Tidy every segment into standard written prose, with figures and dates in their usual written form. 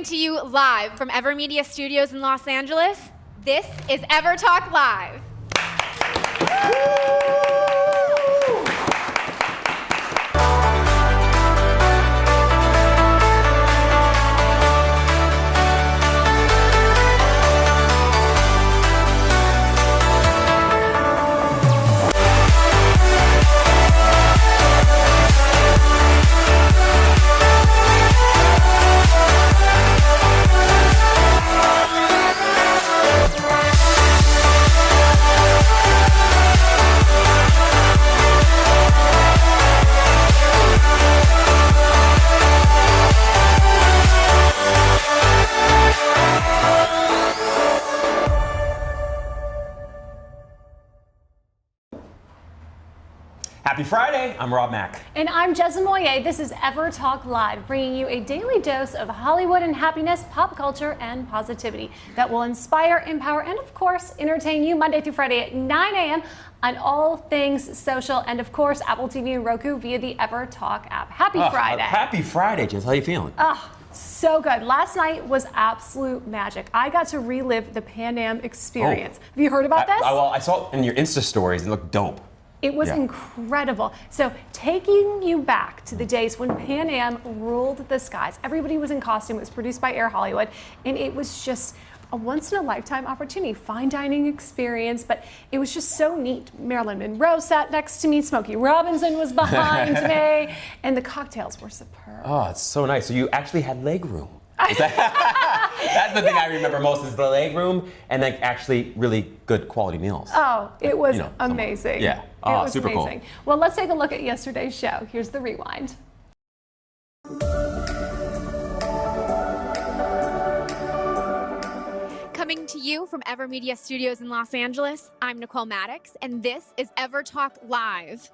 Coming to you live from EverMedia Studios in Los Angeles, this is EverTalk Live. Happy Friday, I'm Rob Mack. And I'm Jessica Moye. This is EverTalk Live, bringing you a daily dose of Hollywood and happiness, pop culture, and positivity that will inspire, empower, and of course, entertain you Monday through Friday at 9 a.m. on all things social, and of course, Apple TV and Roku via the EverTalk app. Happy Friday. Happy Friday, Jess. How are you feeling? So good. Last night was absolute magic. I got to relive the Pan Am experience. Have you heard about this? Well, I saw it in your Insta stories. It looked dope. It was incredible. So taking you back to the days when Pan Am ruled the skies. Everybody was in costume. It was produced by Air Hollywood. And it was just a once-in-a-lifetime opportunity, fine dining experience. But it was just so neat. Marilyn Monroe sat next to me. Smokey Robinson was behind me. And the cocktails were superb. Oh, it's so nice. So you actually had leg room. That's the thing I remember most is the leg room and then actually really good quality meals. Oh, it was amazing. Yeah. Oh, it was super amazing. Cool. Well, let's take a look at yesterday's show. Here's the rewind. Coming to you from EverMedia Studios in Los Angeles, I'm Nicole Maddox, and this is EverTalk Live.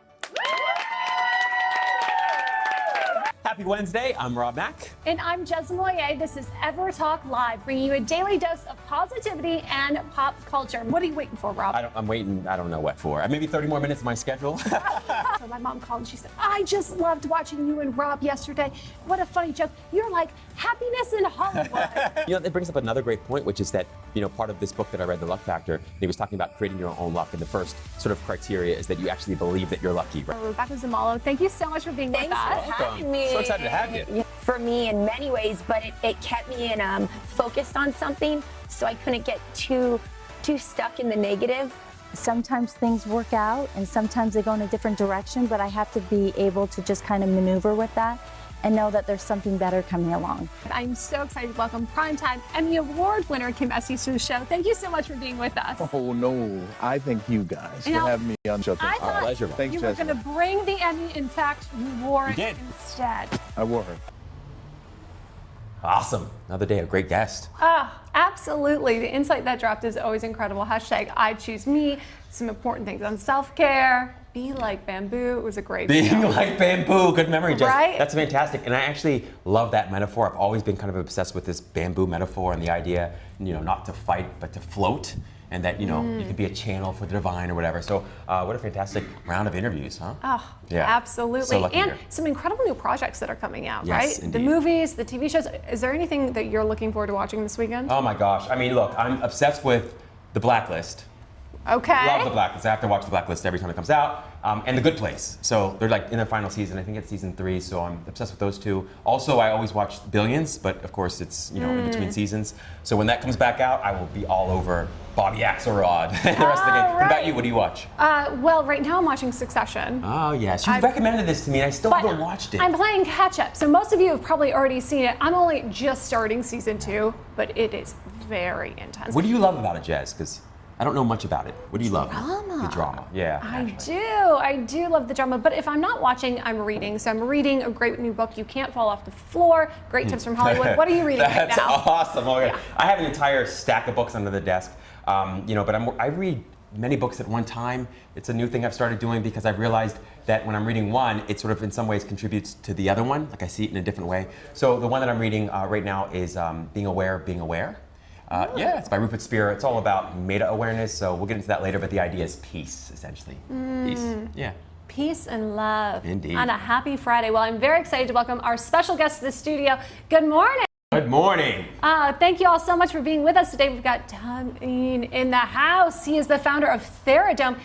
Happy Wednesday, I'm Rob Mack. And I'm Jessica Moye. This is EverTalk Live, bringing you a daily dose of positivity and pop culture. What are you waiting for, Rob? I'm waiting, I don't know what for. Maybe 30 more minutes of my schedule. So my mom called and she said, I just loved watching you and Rob yesterday. What a funny joke. You're like happiness in Hollywood. That brings up another great point, which is that, part of this book that I read, The Luck Factor, he was talking about creating your own luck. And the first sort of criteria is that you actually believe that you're lucky. Right? Rebecca Zamalo, thank you so much for being with us. Thanks for having me. So excited to have you. For me in many ways, but it kept me focused on something, so I couldn't get too stuck in the negative. Sometimes things work out and sometimes they go in a different direction, but I have to be able to just kind of maneuver with that and know that there's something better coming along. I'm so excited to welcome Primetime Emmy Award winner Kim Estes to the show. Thank you so much for being with us. Oh, no. I thank you guys for having me on the show. I thought pleasure. Thanks, you were going to bring the Emmy. In fact, you wore it did. instead. I wore her. Awesome. Another day, a great guest. Absolutely. The insight that dropped is always incredible. Hashtag I choose me. Some important things on self-care. Be like bamboo. It was a great Being show. like bamboo. Good memory, Jess. Right? That's fantastic. And I actually love that metaphor. I've always been kind of obsessed with this bamboo metaphor and the idea, not to fight, but to float. And that, you could be a channel for the divine or whatever. So what a fantastic round of interviews, huh? Oh, Yeah. absolutely. So lucky and here. some incredible new projects that are coming out, Yes, right? indeed. The movies, the TV shows. Is there anything that you're looking forward to watching this weekend? Oh my gosh. I mean, look, I'm obsessed with The Blacklist. Okay. Love The Blacklist. I have to watch The Blacklist every time it comes out. And The Good Place. So they're like in their final season. I think it's season 3. So I'm obsessed with those two. Also, I always watch Billions, but of course it's in between seasons. So when that comes back out, I will be all over Bobby Axelrod and the rest of the game. What about you? What do you watch? Well, right now I'm watching Succession. Oh yes, you recommended this to me, and I still haven't watched it. I'm playing catch up. So most of you have probably already seen it. I'm only just starting season 2, but it is very intense. What do you love about it, Jez? Because I don't know much about it. What do you love? Drama. The drama. Yeah. I do love the drama, but if I'm not watching, I'm reading. So I'm reading a great new book, You Can't Fall Off the Floor. Great tips from Hollywood. What are you reading right now? That's awesome. Okay. Yeah. I have an entire stack of books under the desk, but I read many books at one time. It's a new thing I've started doing because I've realized that when I'm reading one, it sort of in some ways contributes to the other one. Like I see it in a different way. So the one that I'm reading right now is Being Aware, Being Aware. Yeah, it's by Rupert Spear. It's all about meta-awareness, so we'll get into that later, but the idea is peace, essentially. Peace, yeah. Peace and love. Indeed. On a happy Friday. Well, I'm very excited to welcome our special guest to the studio. Good morning. Good morning. Thank you all so much for being with us today. We've got Tommy in the house. He is the founder of Theradome,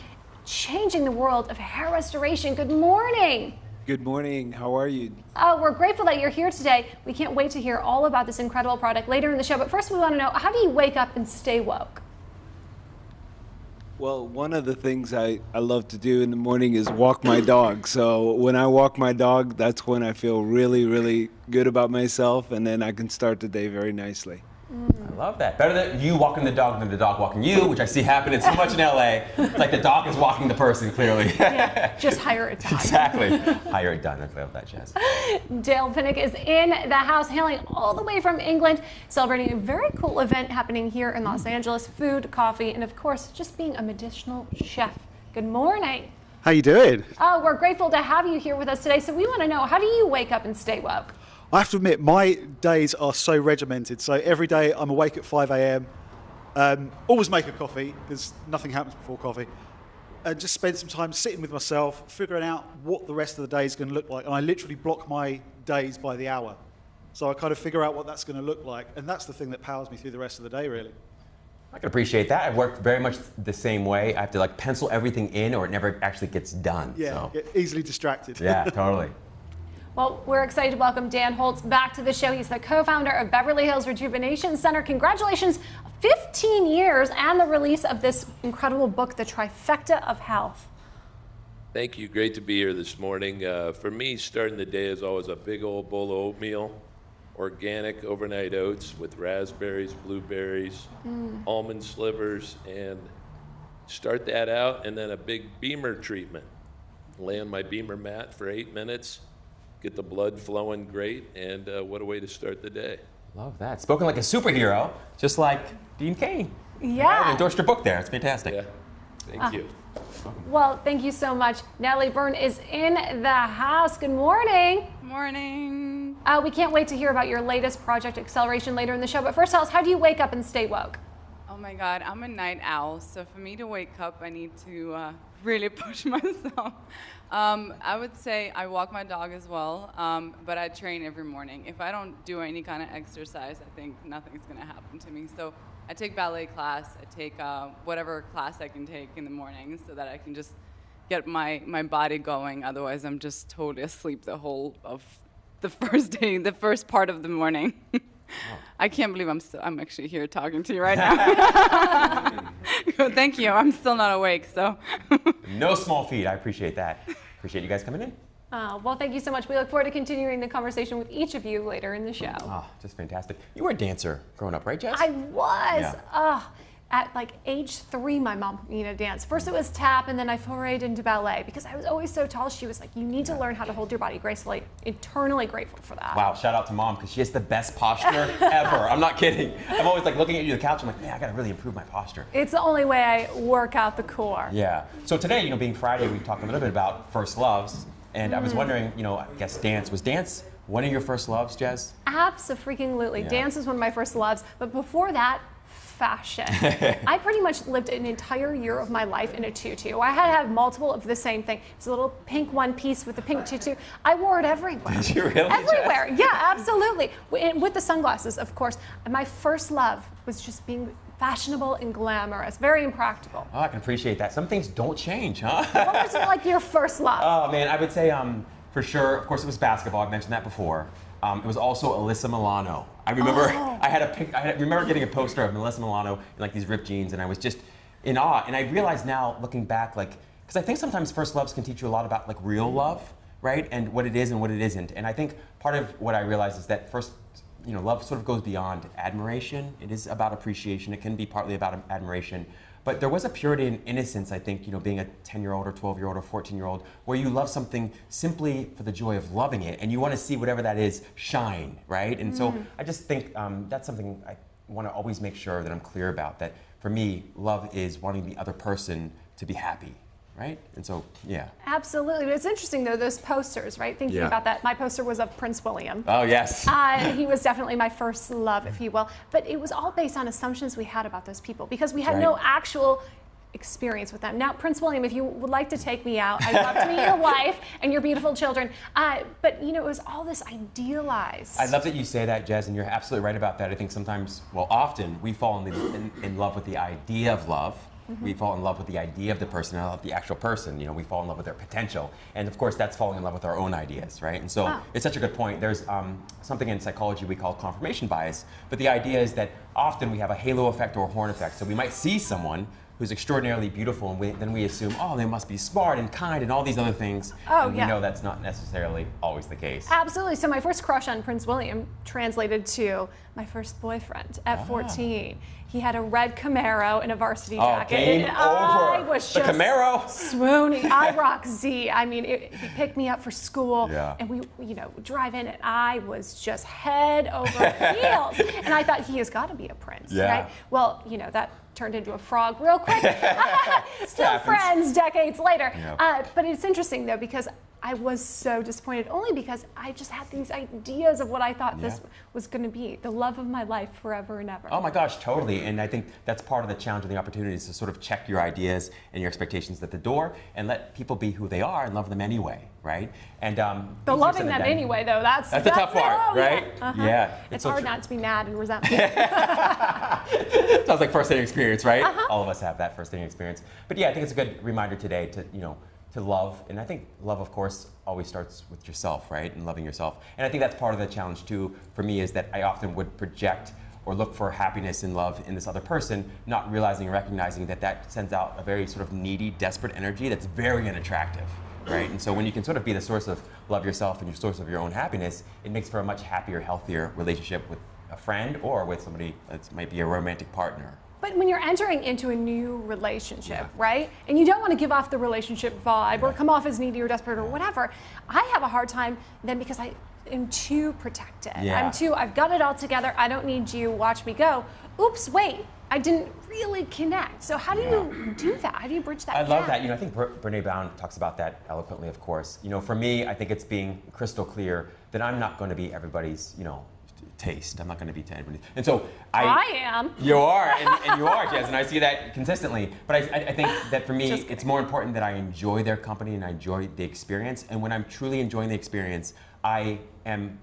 changing the world of hair restoration. Good morning. Good morning. How are you? We're grateful that you're here today. We can't wait to hear all about this incredible product later in the show. But first, we want to know, how do you wake up and stay woke? Well, one of the things I love to do in the morning is walk my dog. So when I walk my dog, that's when I feel really, really good about myself, and then I can start the day very nicely. I love that. Better than you walking the dog than the dog walking you, which I see happening so much in LA. It's like the dog is walking the person, clearly. Yeah, just hire it done. Exactly. Hire it done. I love that, Jess. Dale Pinnock is in the house, hailing all the way from England, celebrating a very cool event happening here in Los Angeles. Food, coffee, and of course, just being a medicinal chef. Good morning. How you doing? We're grateful to have you here with us today. So we want to know, how do you wake up and stay woke? I have to admit, my days are so regimented. So every day I'm awake at 5 a.m. Always make a coffee, because nothing happens before coffee. And just spend some time sitting with myself, figuring out what the rest of the day is going to look like. And I literally block my days by the hour. So I kind of figure out what that's going to look like. And that's the thing that powers me through the rest of the day, really. I can appreciate that. I work very much the same way. I have to like pencil everything in or it never actually gets done. Yeah, so. get easily distracted. Yeah, totally. Well, we're excited to welcome Dan Holtz back to the show. He's the co-founder of Beverly Hills Rejuvenation Center. Congratulations, 15 years and the release of this incredible book, The Trifecta of Health. Thank you. Great to be here this morning. For me, starting the day is always a big old bowl of oatmeal, organic overnight oats with raspberries, blueberries, almond slivers, and start that out, and then a big Beamer treatment. Lay on my Beamer mat for 8 minutes. Get the blood flowing great, and what a way to start the day. Love that. Spoken like a superhero, just like Dean Cain. Yeah. I endorsed your book there. It's fantastic. Yeah, thank you. Well, thank you so much. Natalie Byrne is in the house. Good morning. Morning. We can't wait to hear about your latest project, Acceleration, later in the show. But first, tell us, how do you wake up and stay woke? Oh my God, I'm a night owl, so for me to wake up, I need to really push myself. I would say I walk my dog as well, but I train every morning. If I don't do any kind of exercise, I think nothing's going to happen to me. So I take ballet class, I take whatever class I can take in the morning so that I can just get my body going. Otherwise, I'm just totally asleep the whole of the first day, the first part of the morning. I can't believe I'm actually here talking to you right now. Thank you. I'm still not awake, so. No small feat. I appreciate that. Appreciate you guys coming in. Well, thank you so much. We look forward to continuing the conversation with each of you later in the show. Oh, just fantastic. You were a dancer growing up, right, Jess? I was. Yeah. At like age 3, my mom put me to dance. First it was tap, and then I forayed into ballet because I was always so tall. She was like, you need to learn how to hold your body gracefully. Eternally grateful for that. Wow, shout out to mom, because she has the best posture ever. I'm not kidding. I'm always like looking at you on the couch, I'm like, man, I gotta really improve my posture. It's the only way I work out the core. Yeah. So today, being Friday, we talked a little bit about first loves, and I was wondering, I guess dance. Was dance one of your first loves, Jess? Absolutely. Yeah. Dance was one of my first loves, but before that, fashion. I pretty much lived an entire year of my life in a tutu. I had to have multiple of the same thing. It's a little pink one piece with the pink tutu. I wore it everywhere. Did you really? Everywhere. Jess? Yeah, absolutely. With the sunglasses, of course. My first love was just being fashionable and glamorous, very impractical. Oh, I can appreciate that. Some things don't change, huh? What was like your first love? Oh man, I would say for sure, of course it was basketball. I mentioned that before. It was also Alyssa Milano. I remember I remember getting a poster of Alyssa Milano in like these ripped jeans, and I was just in awe. And I realize now, looking back, because I think sometimes first loves can teach you a lot about like real love, right? And what it is and what it isn't. And I think part of what I realized is that first, love sort of goes beyond admiration. It is about appreciation. It can be partly about admiration. But there was a purity and innocence, I think, being a 10-year-old or 12-year-old or 14-year-old, where you love something simply for the joy of loving it, and you want to see whatever that is shine, right? And so I just think that's something I want to always make sure that I'm clear about, that for me, love is wanting the other person to be happy, right? And so, yeah. Absolutely. But it's interesting, though, those posters, right? Thinking about that. My poster was of Prince William. Oh, yes. He was definitely my first love, if you will. But it was all based on assumptions we had about those people because we had no actual experience with them. Now, Prince William, if you would like to take me out, I'd love to meet your wife and your beautiful children. But you know, it was all this idealized. I love that you say that, Jez, and you're absolutely right about that. I think sometimes, well, often we fall in love with the idea of love. We fall in love with the idea of the person, not the actual person. You know, we fall in love with their potential. And of course, that's falling in love with our own ideas, right? And so it's such a good point. There's something in psychology we call confirmation bias. But the idea is that often we have a halo effect or a horn effect. So we might see someone who's extraordinarily beautiful, and then we assume, oh, they must be smart and kind and all these other things. And we know that's not necessarily always the case. Absolutely. So my first crush on Prince William translated to my first boyfriend at 14. He had a red Camaro and a varsity jacket. Game and over. I was The just Camaro. swooning. I rock Z. I mean, he picked me up for school, and we, drive in, and I was just head over heels. And I thought, he has got to be a prince, right? Well, that turned into a frog real quick. Still friends decades later. But it's interesting, though, because I was so disappointed, only because I just had these ideas of what I thought this was going to be, the love of my life forever and ever. Oh my gosh, totally. And I think that's part of the challenge and the opportunity is to sort of check your ideas and your expectations at the door and let people be who they are and love them anyway, right? And the loving them anyway, though, that's the tough part, right? Yeah. It's hard not to be mad and resentful. Sounds like first-hand experience, right? All of us have that first-hand experience. But yeah, I think it's a good reminder today to, to love. And I think love, of course, always starts with yourself, right? And loving yourself. And I think that's part of the challenge, too, for me, is that I often would project or look for happiness and love in this other person, not realizing and recognizing that that sends out a very sort of needy, desperate energy that's very unattractive, right? And so when you can sort of be the source of love yourself and your source of your own happiness, it makes for a much happier, healthier relationship with a friend or with somebody that might be a romantic partner. But when you're entering into a new relationship, right? And you don't want to give off the relationship vibe or come off as needy or desperate or whatever, I have a hard time then because I am too protected. I've got it all together. I don't need you. Watch me go. Oops, wait. I didn't really connect. So how do you do that? How do you bridge that gap? I love that. I think Brené Brown talks about that eloquently, of course. For me, I think it's being crystal clear that I'm not going to be everybody's, taste. I'm not going to be to anybody. And so I am. You are, and you are, Jez, and I see that consistently. But I think that for me, it's more important that I enjoy their company and I enjoy the experience. And when I'm truly enjoying the experience, I am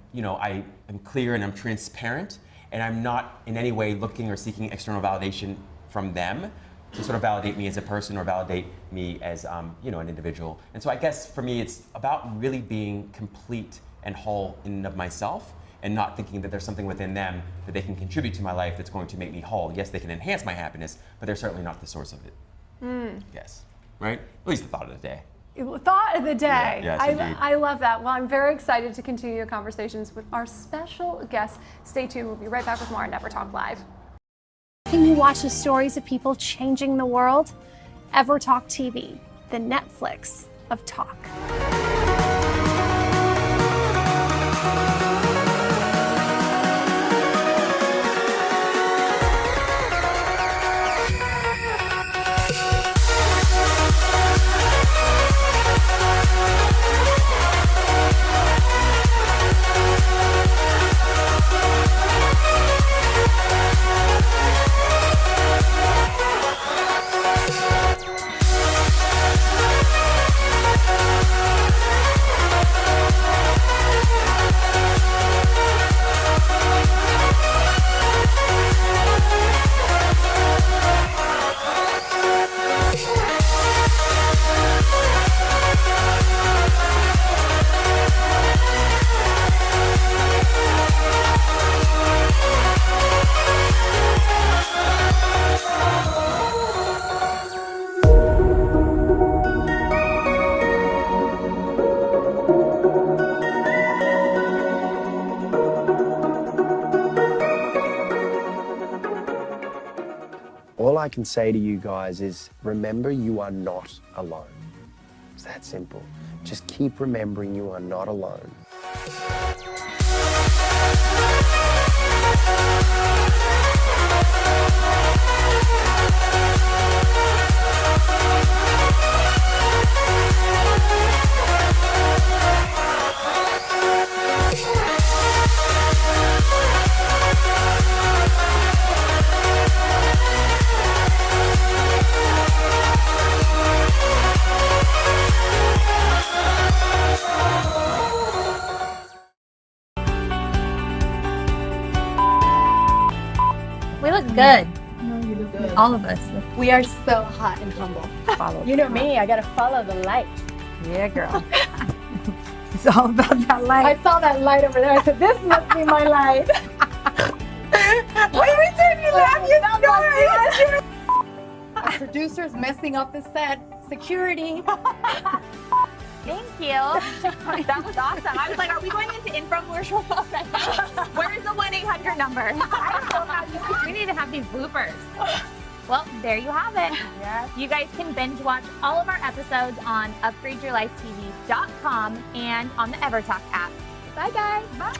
clear and I'm transparent, and I'm not in any way looking or seeking external validation from them to sort of validate me as a person or validate me as an individual. And so I guess for me, it's about really being complete and whole in and of myself, and not thinking that there's something within them that they can contribute to my life that's going to make me whole. Yes, they can enhance my happiness, but they're certainly not the source of it. Yes, right? At least the thought of the day. Thought of the day. Yes, I love that. Well, I'm very excited to continue your conversations with our special guest. Stay tuned. We'll be right back with more on EverTalk Live. Can you watch the stories of people changing the world? EverTalk TV, the Netflix of talk. All I can say to you guys is remember you are not alone. It's that simple. Just keep remembering you are not alone. Good. All of us. We are so hot and humble. You know me, I gotta follow the light. Yeah, girl. It's all about that light. I saw that light over there. I said, this must be my light. What are we doing? You laugh, you Our producer's messing up the set. Security. Thank you. That was awesome. I was like, are we going into infomercial already? Where's the 1-800 number? I don't know how we need to have these bloopers. Well, there you have it. Yes. You guys can binge watch all of our episodes on upgradeyourlifetv.com and on the EverTalk app. Bye, guys. Bye.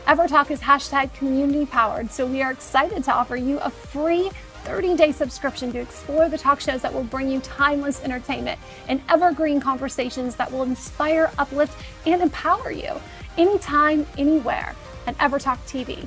EverTalk is hashtag community powered, so we are excited to offer you a free 30-day subscription to explore the talk shows that will bring you timeless entertainment and evergreen conversations that will inspire, uplift, and empower you anytime, anywhere at EverTalk TV.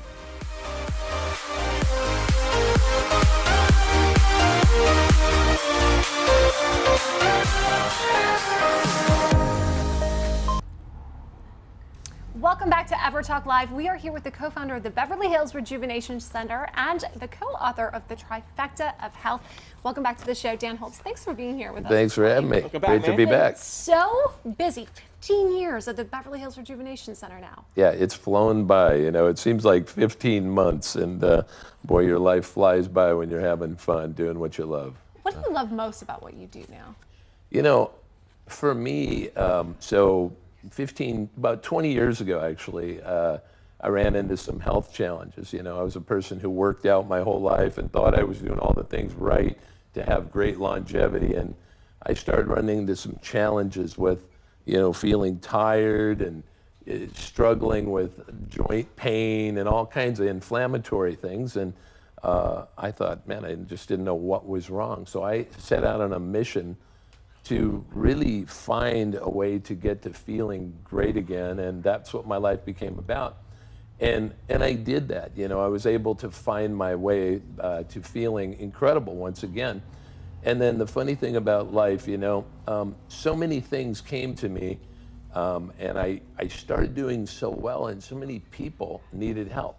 Welcome back to EverTalk Live. We are here with the co-founder of the Beverly Hills Rejuvenation Center and the co-author of the Trifecta of Health. Welcome back to the show, Dan Holtz. Thanks for being here with us. Thanks for having me. Great to be back. So busy. 15 years at the Beverly Hills Rejuvenation Center now. Yeah, it's flown by. You know, it seems like 15 months, and boy, your life flies by when you're having fun doing what you love. What do you love most about what you do now? You know, for me, about 20 years ago, actually, I ran into some health challenges. You know, I was a person who worked out my whole life and thought I was doing all the things right to have great longevity. And I started running into some challenges with, you know, feeling tired and struggling with joint pain and all kinds of inflammatory things. And I thought, man, I just didn't know what was wrong. So I set out on a mission to really find a way to get to feeling great again, and that's what my life became about. And I did that. You know, I was able to find my way to feeling incredible once again. And then the funny thing about life, you know, so many things came to me, and I started doing so well, and so many people needed help.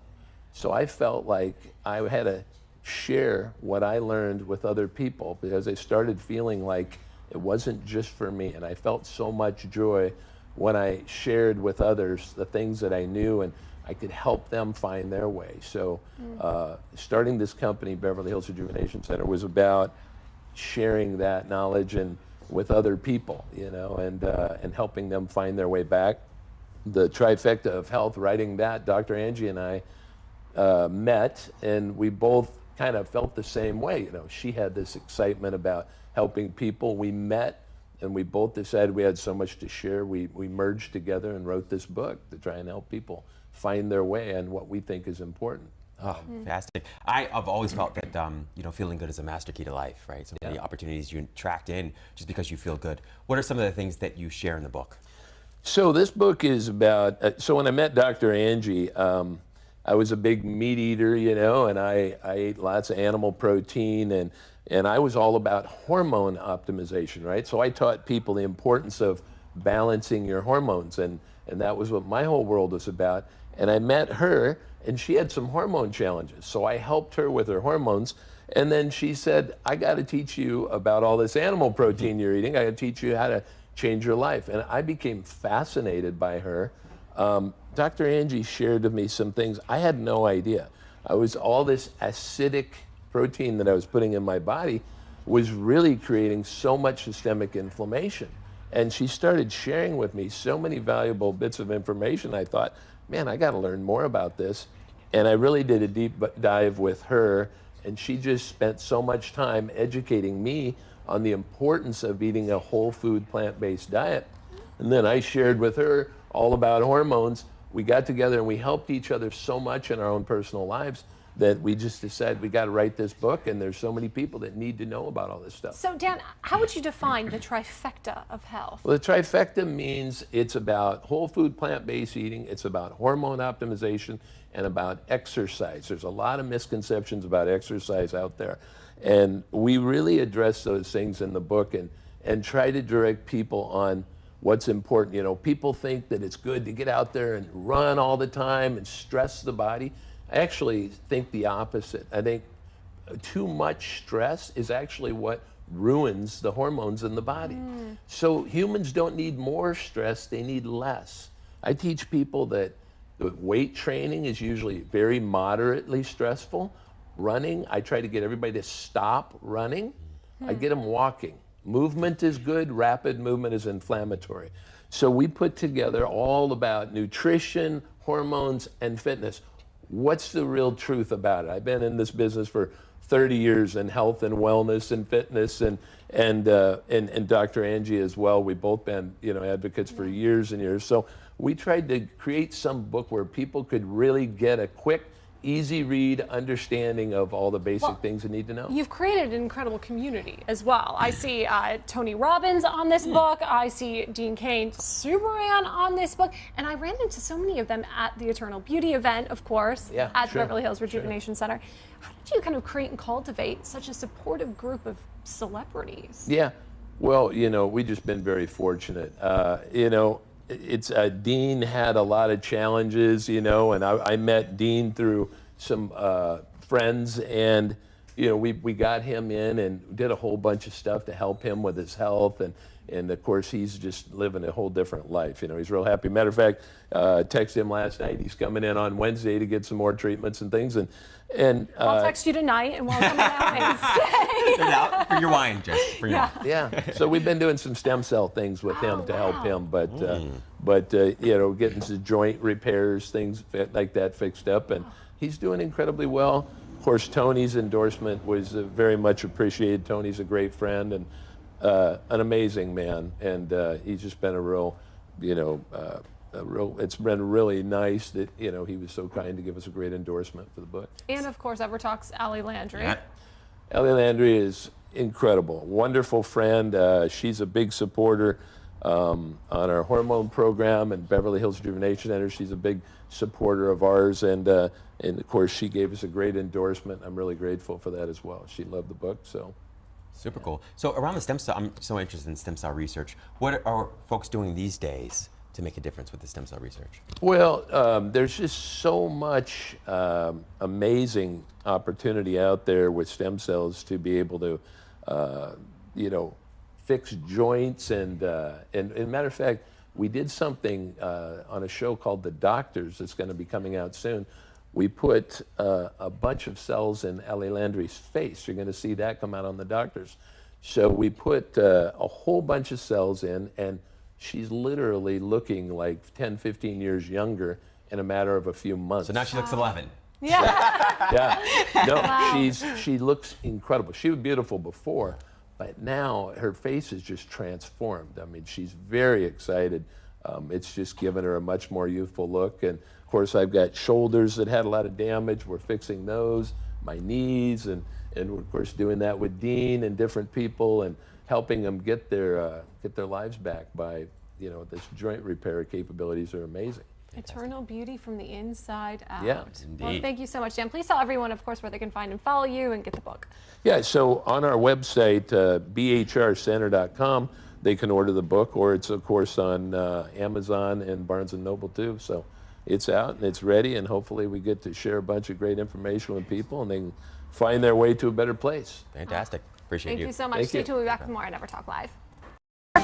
So I felt like I had to share what I learned with other people, because I started feeling like it wasn't just for me. And I felt so much joy when I shared with others the things that I knew, and I could help them find their way. So starting this company, Beverly Hills Rejuvenation Center, was about sharing that knowledge and with other people, you know, and helping them find their way back. The Trifecta of Health, writing that, Dr. Angie and I met, and we both kind of felt the same way. You know, she had this excitement about helping people. We met, and we both decided we had so much to share. We merged together and wrote this book to try and help people find their way and what we think is important. Oh, fantastic. I've always felt that, you know, feeling good is a master key to life, right? So many opportunities you attract in just because you feel good. What are some of the things that you share in the book? So this book is about, so when I met Dr. Angie, I was a big meat eater, you know, and I ate lots of animal protein, and I was all about hormone optimization, right? So I taught people the importance of balancing your hormones, and that was what my whole world was about. And I met her, and she had some hormone challenges. So I helped her with her hormones, and then she said, I got to teach you about all this animal protein you're eating. I got to teach you how to change your life. And I became fascinated by her. Dr. Angie shared with me some things I had no idea. All this acidic protein that I was putting in my body was really creating so much systemic inflammation. And she started sharing with me so many valuable bits of information. I thought, man, I got to learn more about this. And I really did a deep dive with her, and she just spent so much time educating me on the importance of eating a whole food, plant-based diet. And then I shared with her all about hormones. We got together and we helped each other so much in our own personal lives that we just decided we got to write this book, and there's so many people that need to know about all this stuff. So Dan, how would you define the trifecta of health? Well, the trifecta means it's about whole food, plant-based eating, it's about hormone optimization, and about exercise. There's a lot of misconceptions about exercise out there, and we really address those things in the book and try to direct people on what's important. You know, people think that it's good to get out there and run all the time and stress the body. I actually think the opposite. I think too much stress is actually what ruins the hormones in the body. So humans don't need more stress, they need less. I teach people that weight training is usually very moderately stressful. Running, I try to get everybody to stop running. I get them walking. Movement is good, rapid movement is inflammatory. So we put together all about nutrition, hormones, and fitness. What's the real truth about it? I've been in this business for 30 years in health and wellness and fitness, and Dr. Angie as well. We've both been, you know, advocates for years and years. So we tried to create some book where people could really get a quick, easy read understanding of all the basic things they need to know. You've created an incredible community as well. I see Tony Robbins on this book. I see Dean Cain Superman on this book. And I ran into so many of them at the Eternal Beauty event, of course, at the Beverly Hills Rejuvenation Center. How did you kind of create and cultivate such a supportive group of celebrities? Yeah, well, you know, we've just been very fortunate. You know, it's Dean had a lot of challenges, you know, and I met Dean through some friends, and you know, we got him in and did a whole bunch of stuff to help him with his health, and of course he's just living a whole different life. You know, he's real happy. Matter of fact, texted him last night. He's coming in on Wednesday to get some more treatments and things, and I'll text you tonight, and we'll come out Wednesday. For your wine, Jess. For your wine. Yeah. So we've been doing some stem cell things with him to help him, but you know, getting some joint repairs, things like that fixed up, and he's doing incredibly well. Of course, Tony's endorsement was very much appreciated. Tony's a great friend and an amazing man, and he's just been a real, you know, it's been really nice that, you know, he was so kind to give us a great endorsement for the book. And of course, EverTalk's Allie Landry. Yeah. Allie Landry is incredible, wonderful friend. She's a big supporter on our hormone program and Beverly Hills Rejuvenation Center. She's a big supporter of ours, and of course she gave us a great endorsement. I'm really grateful for that as well. She loved the book, so. Super cool. So around the stem cell, I'm so interested in stem cell research. What are folks doing these days to make a difference with the stem cell research? Well, there's just so much amazing opportunity out there with stem cells to be able to, you know, fix joints, and matter of fact, we did something on a show called The Doctors that's going to be coming out soon. We put a bunch of cells in Allie Landry's face. You're going to see that come out on The Doctors. So we put a whole bunch of cells in, and she's literally looking like 10, 15 years younger in a matter of a few months. So now she looks 11. Yeah. No, Wow. she looks incredible. She was beautiful before, but now her face is just transformed. I mean, she's very excited. It's just given her a much more youthful look. And of course, I've got shoulders that had a lot of damage. We're fixing those, my knees, and of course doing that with Dean and different people, and helping them get their lives back by, you know, this joint repair capabilities are amazing. Eternal beauty from the inside out. Yeah, Well, indeed. thank you so much, Dan. Please tell everyone, of course, where they can find and follow you and get the book. Yeah, so on our website, bhrcenter.com, they can order the book, or it's, of course, on Amazon and Barnes & Noble, too. So it's out and it's ready, and hopefully we get to share a bunch of great information with people, and they can find their way to a better place. Fantastic. Appreciate Thank you so much. Thank Stay you. tuned. We'll be back with more on EverTalk Live.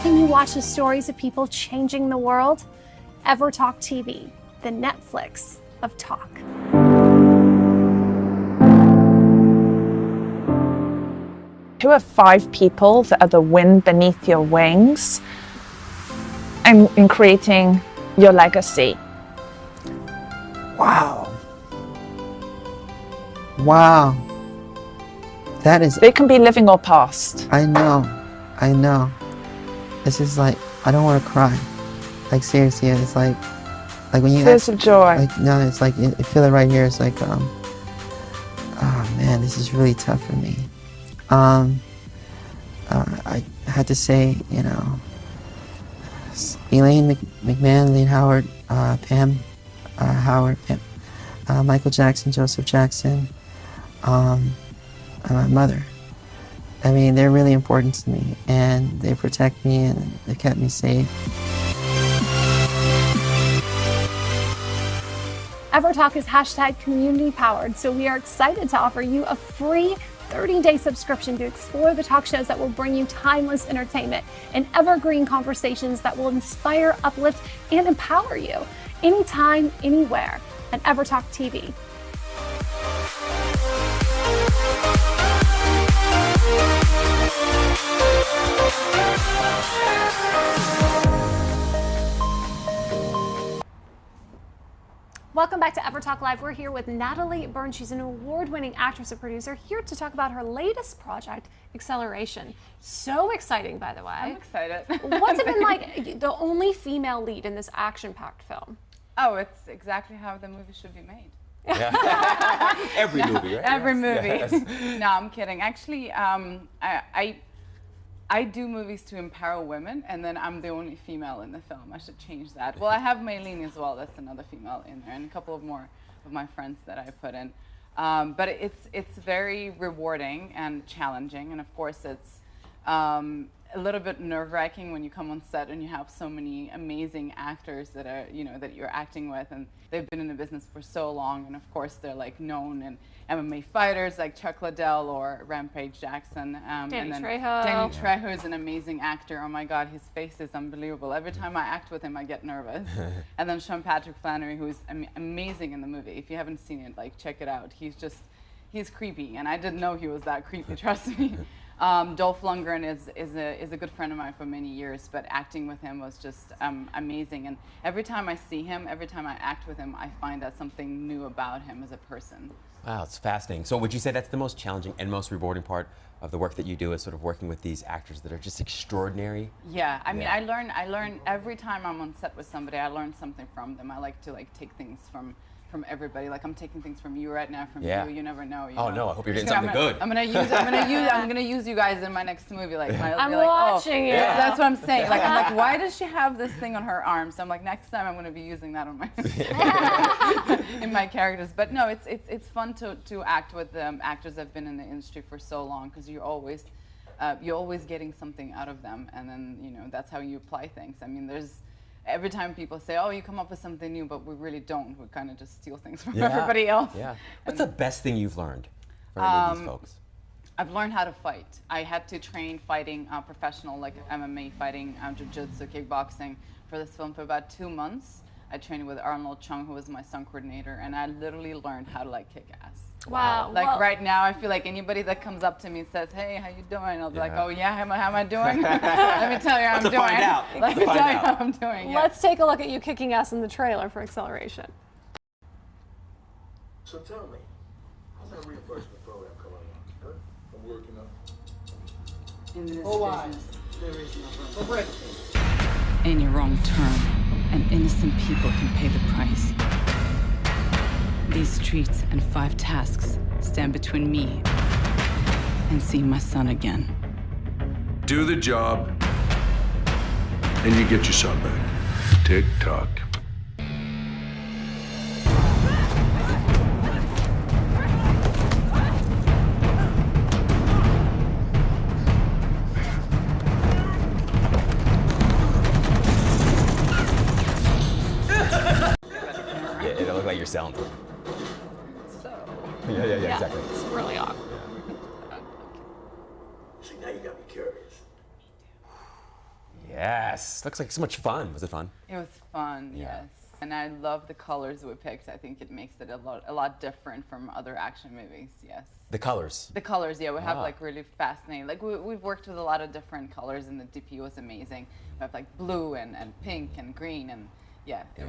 Can you watch the stories of people changing the world? EverTalk TV, the Netflix of talk. Who are 5 people that are the wind beneath your wings and in creating your legacy? Wow. Wow. That is... They can be living or past. I know. This is like, I don't want to cry. Like, seriously, it's like when you... Tears of joy. Like, no, it's like, I feel it right here. It's like, oh man, this is really tough for me. I had to say, you know, Elaine McMahon, Elaine Howard, Pam Howard, Michael Jackson, Joseph Jackson, and my mother. I mean, they're really important to me, and they protect me, and they kept me safe. EverTalk is hashtag community powered, so we are excited to offer you a free 30-day subscription to explore the talk shows that will bring you timeless entertainment and evergreen conversations that will inspire, uplift, and empower you anytime, anywhere at EverTalk TV. Welcome back to EverTalk Live. We're here with Natalie Burns. She's an award-winning actress and producer here to talk about her latest project, Acceleration. So exciting, by the way. I'm excited. What's it been like, the only female lead in this action-packed film? Oh, it's exactly how the movie should be made. Yeah. Every movie, right? Every movie. Yes. No, I'm kidding. Actually, I do movies to empower women, and then I'm the only female in the film. I should change that. Well, I have Maylene as well. That's another female in there, and a couple of more of my friends that I put in. But it's very rewarding and challenging, and of course it's a little bit nerve-wracking when you come on set and you have so many amazing actors that are, that you're acting with, and they've been in the business for so long, and of course they're like known and MMA fighters like Chuck Liddell or Rampage Jackson. Danny Trejo. Danny Trejo is an amazing actor. Oh my God, his face is unbelievable. Every time I act with him, I get nervous. And then Sean Patrick Flannery, who's amazing in the movie. If you haven't seen it, like check it out. He's creepy, and I didn't know he was that creepy. Trust me. Dolph Lundgren is a good friend of mine for many years, but acting with him was just amazing. And every time I see him, every time I act with him, I find out something new about him as a person. Wow, it's fascinating. So would you say that's the most challenging and most rewarding part of the work that you do, is sort of working with these actors that are just extraordinary? Yeah, I mean, I learn every time I'm on set with somebody, I learn something from them. I like to take things from everybody. Like I'm taking things from you right now, from you. You never know. Oh no, I hope you're getting something good. I'm gonna use you guys in my next movie. Like I'm watching you. That's what I'm saying. Like I'm like, why does she have this thing on her arm? So I'm like, next time I'm gonna be using that on my in my characters. But no, it's fun to act with actors that have been in the industry for so long, because you're always getting something out of them, and then that's how you apply things. I mean, every time people say, oh, you come up with something new, but we really don't. We kind of just steal things from everybody else. Yeah. What's the best thing you've learned from any of these folks? I've learned how to fight. I had to train fighting professional, like MMA fighting, jiu-jitsu, kickboxing for this film for about 2 months. I trained with Arnold Chung, who was my stunt coordinator, and I literally learned how to kick ass. Wow. Like right now, I feel like anybody that comes up to me and says, hey, how you doing? I'll be like, oh yeah, how am I doing? Let me tell you how I'm doing. Let me tell you how I'm doing. Yeah. Let's take a look at you kicking ass in the trailer for Acceleration. So tell me, how's that reimbursement program coming along? Huh? I'm working on. In this business, there is no room for any wrong turn, and innocent people can pay the price. These streets and 5 tasks stand between me and seeing my son again. Do the job, and you get your son back. Tick tock. Yeah, it'll look like you're selling them. Yeah, exactly. It's really awkward. See, now you got me curious. Yes. Looks like so much fun. Was it fun? It was fun, yes. And I love the colors we picked. I think it makes it a lot different from other action movies, yes. The colors? The colors, yeah. We have really fascinating, we've worked with a lot of different colors, and the DP was amazing. We have blue and pink and green and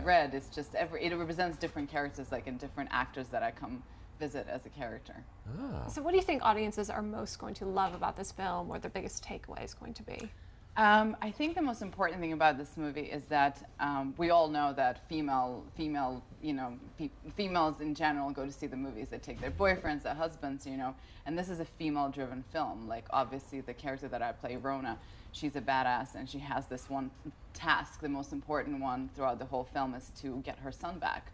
red. It's just it represents different characters, and different actors that I come visit as a character. So what do you think audiences are most going to love about this film, or the biggest takeaway is going to be? I think the most important thing about this movie is that we all know that females in general go to see the movies. They take their boyfriends, their husbands, and this is a female-driven film. Obviously, the character that I play, Rona, she's a badass, and she has this one task. The most important one throughout the whole film is to get her son back.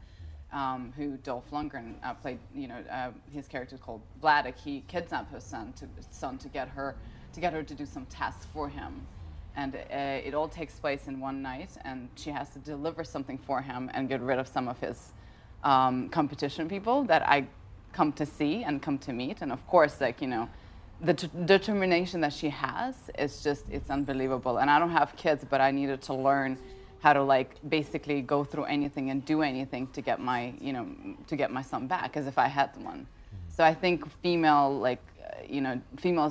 who Dolph Lundgren played, his character is called Vladik. He kidnapped her son to get her to do some tests for him. And it all takes place in one night, and she has to deliver something for him and get rid of some of his competition people that I come to see and come to meet. And of course, like, the determination that she has is just, it's unbelievable. And I don't have kids, but I needed to learn how to, like, basically go through anything and do anything to get my, to get my son back, as if I had one. So I think females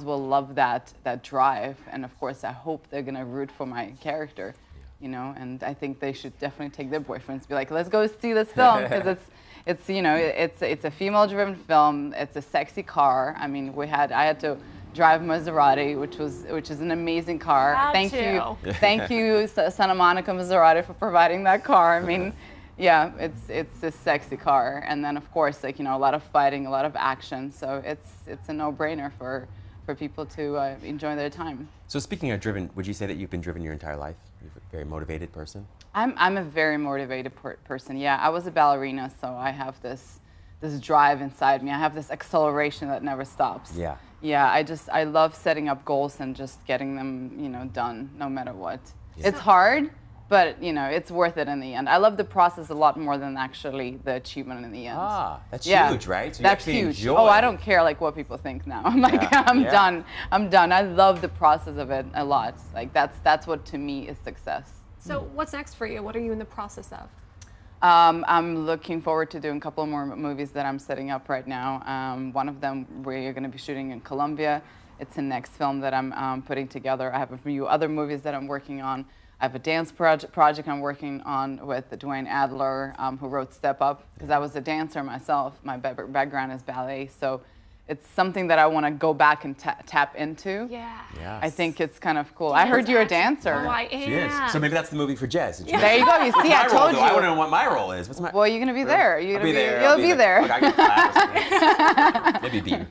will love that drive, and of course I hope they're gonna root for my character, and I think they should definitely take their boyfriends, be like, let's go see this film, because it's a female-driven film. It's a sexy car. I mean, I had to drive Maserati, which is an amazing car. Thank you, Santa Monica Maserati, for providing that car. I mean. Yeah, it's a sexy car, and then of course, like, a lot of fighting, a lot of action. So it's a no-brainer for people to enjoy their time. So speaking of driven, would you say that you've been driven your entire life? You're a very motivated person. I'm a very motivated person. Yeah, I was a ballerina, so I have this drive inside me. I have this acceleration that never stops. Yeah. Yeah, I love setting up goals and just getting them, done, no matter what. Yeah. It's hard. But, it's worth it in the end. I love the process a lot more than actually the achievement in the end. Ah, that's huge, right? So that's huge. Enjoy. Oh, I don't care, like, what people think now. I'm like, done. I'm done. I love the process of it a lot. Like, that's what, to me, is success. So what's next for you? What are you in the process of? I'm looking forward to doing a couple more movies that I'm setting up right now. One of them we're going to be shooting in Colombia. It's the next film that I'm putting together. I have a few other movies that I'm working on. I have a dance project I'm working on with Dwayne Adler, who wrote Step Up, because I was a dancer myself. My background is ballet, so it's something that I want to go back and tap into. Yeah. Yes. I think it's kind of cool. I heard you're a dancer. Oh, I am. She is. So maybe that's the movie for Jez. There you go. You see, I told you. I want to know what my role is. What's my? Well, you're gonna be there. You'll be there. Okay, I get class. Maybe Beam.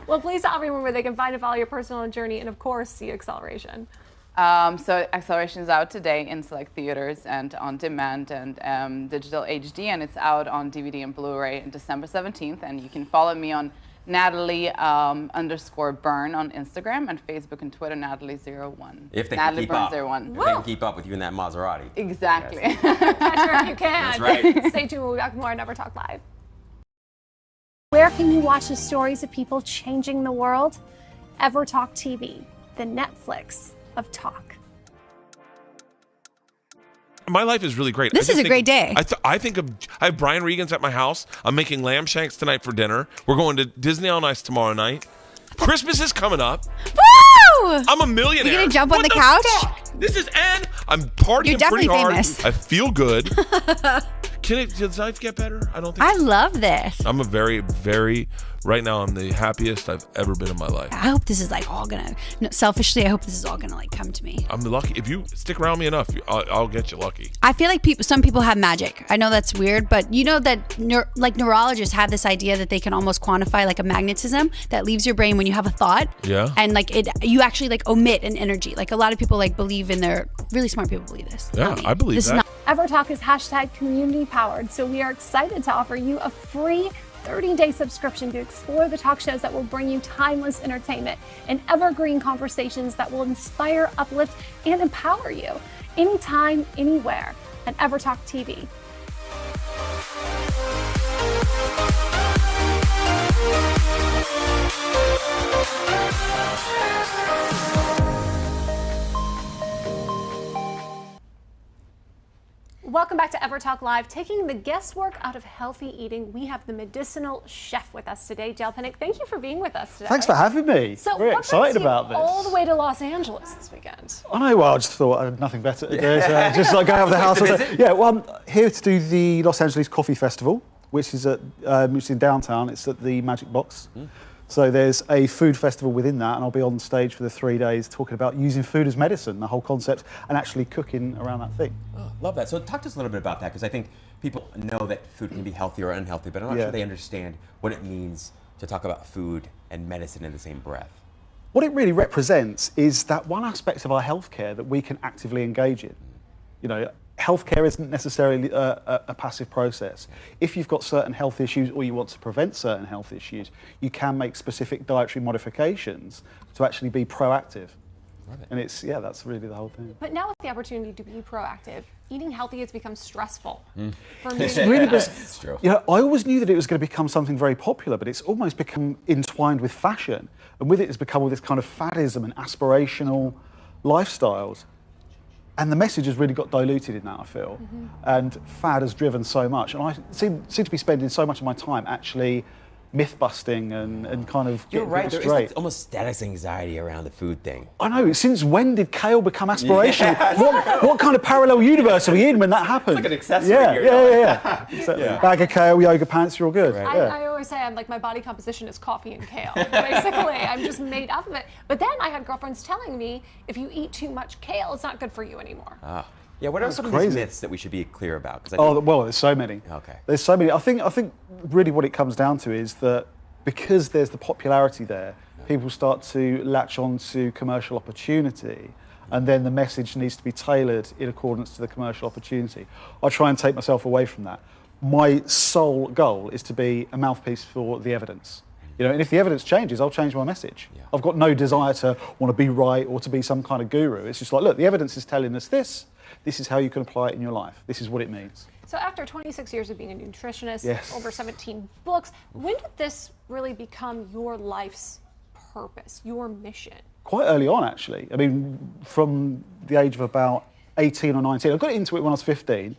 Well, please tell everyone where they can find and follow your personal journey, and of course, see Acceleration. So Acceleration is out today in select theaters and on demand and digital HD, and it's out on DVD and Blu-ray on December 17th. And you can follow me on Natalie_Byrne on Instagram, and Facebook and Twitter, Natalie01. If they Natalie can keep up. Byrne01. If they can keep up with you in that Maserati. Exactly. Yes. Catch her if you can. That's right. Stay tuned. We'll be back with more on EverTalk Live. Where can you watch the stories of people changing the world? EverTalk TV, the Netflix of talk. My life is really great. This is a great day. I have Brian Regan's at my house. I'm making lamb shanks tonight for dinner. We're going to Disney on Ice tomorrow night. Christmas is coming up. Woo! I'm a millionaire. You gonna jump on the couch? I'm partying definitely pretty hard. famous. I feel good. Does life get better? I don't think I love this. I'm right now I'm the happiest I've ever been in my life. I hope this is like all gonna, selfishly, I hope this is all gonna like come to me. I'm lucky. If you stick around me enough, I'll get you lucky. I feel like some people have magic. I know that's weird, but you know that neurologists have this idea that they can almost quantify like a magnetism that leaves your brain when you have a thought. Yeah. And like you actually like omit an energy. Like a lot of people like believe in really smart people believe this. Yeah, I believe that. EverTalk is #community powered, so we are excited to offer you a free 30-day subscription to explore the talk shows that will bring you timeless entertainment and evergreen conversations that will inspire, uplift, and empower you anytime, anywhere at EverTalk TV. Welcome back to EverTalk Live. Taking the guesswork out of healthy eating, we have the medicinal chef with us today. Dale Pinnick, thank you for being with us today. Thanks for having me. So We're what excited brings you about this. all the way to Los Angeles this weekend? I know, well, I just thought I had nothing better to do. So just like go out of the house. Yeah, well, I'm here to do the Los Angeles Coffee Festival, which is in downtown. It's at the Magic Box. So there's a food festival within that, and I'll be on stage for the 3 days talking about using food as medicine, the whole concept, and actually cooking around that thing. Oh, love that. So talk to us a little bit about that, because I think people know that food can be healthy or unhealthy, but I'm not sure they understand what it means to talk about food and medicine in the same breath. What it really represents is that one aspect of our healthcare that we can actively engage in. You know, healthcare isn't necessarily a passive process. If you've got certain health issues or you want to prevent certain health issues, you can make specific dietary modifications to actually be proactive. And that's really the whole thing. But now with the opportunity to be proactive, eating healthy has become stressful. For me. It's really It's true. I always knew that it was going to become something very popular, but it's almost become entwined with fashion. And with it, it's become all this kind of faddism and aspirational lifestyles. And the message has really got diluted in that, I feel. And fad has driven so much. And I seem to be spending so much of my time actually myth busting and kind of You're getting right. people There is straight. like almost status anxiety around the food thing. I know. Since when did kale become aspirational? Yeah. What kind of parallel universe are we in when that happened? It's like an accessory Yeah, here, yeah. So, bag of kale, yoga pants, you're all good. I always say I'm like, my body composition is coffee and kale. Basically, I'm just made up of it. But then I had girlfriends telling me, if you eat too much kale, it's not good for you anymore. Yeah, what are some of these myths that we should be clear about? 'Cause I think- Well, there's so many. Okay. There's so many. I think really what it comes down to is that because there's the popularity there, people start to latch on to commercial opportunity, and then the message needs to be tailored in accordance to the commercial opportunity. I try and take myself away from that. My sole goal is to be a mouthpiece for the evidence. And if the evidence changes, I'll change my message. I've got no desire to want to be right or to be some kind of guru. It's just like, look, the evidence is telling us this. This is how you can apply it in your life. This is what it means. So after 26 years of being a nutritionist, Yes. over 17 books, when did this really become your life's purpose, your mission? Quite early on, actually. I mean, from the age of about 18 or 19. I got into it when I was 15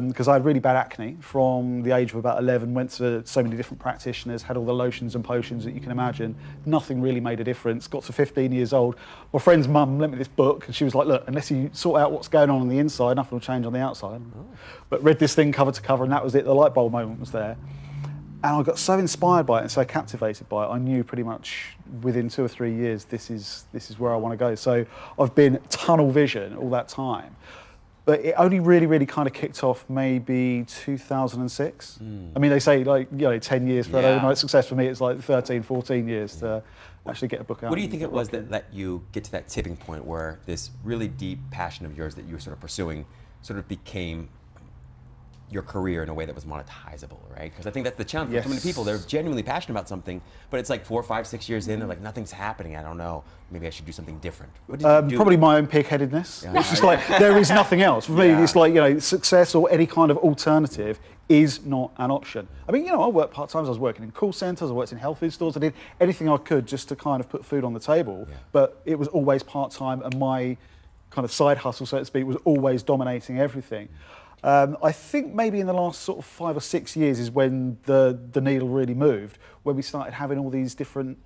because I had really bad acne from the age of about 11, went to so many different practitioners, had all the lotions and potions that you can imagine. Nothing really made a difference. Got to 15 years old. My friend's mum lent me this book and she was like, look, unless you sort out what's going on the inside, nothing will change on the outside. But read this thing cover to cover and that was it. The light bulb moment was there. And I got so inspired by it and so captivated by it, I knew pretty much within 2 or 3 years, this is where I want to go. So I've been tunnel vision all that time. But it only really kind of kicked off maybe 2006. I mean, they say 10 years for an overnight success. For me, it's like 13, 14 years to actually get a book out. What do you think it was that let you get to that tipping point where this really deep passion of yours that you were sort of pursuing sort of became your career in a way that was monetizable, right? Because I think that's the challenge for so many people. They're genuinely passionate about something, but it's like 4, 5, 6 years in, they're like, nothing's happening. I don't know. Maybe I should do something different. What did you do? Probably my own pig-headedness. It's just like, there is nothing else. For me, it's like, success or any kind of alternative is not an option. I mean, I worked part-time. I was working in call centres, I worked in health food stores. I did anything I could just to kind of put food on the table, but it was always part-time and my kind of side hustle, so to speak, was always dominating everything. I think maybe in the last sort of 5 or 6 years is when the needle really moved, when we started having all these different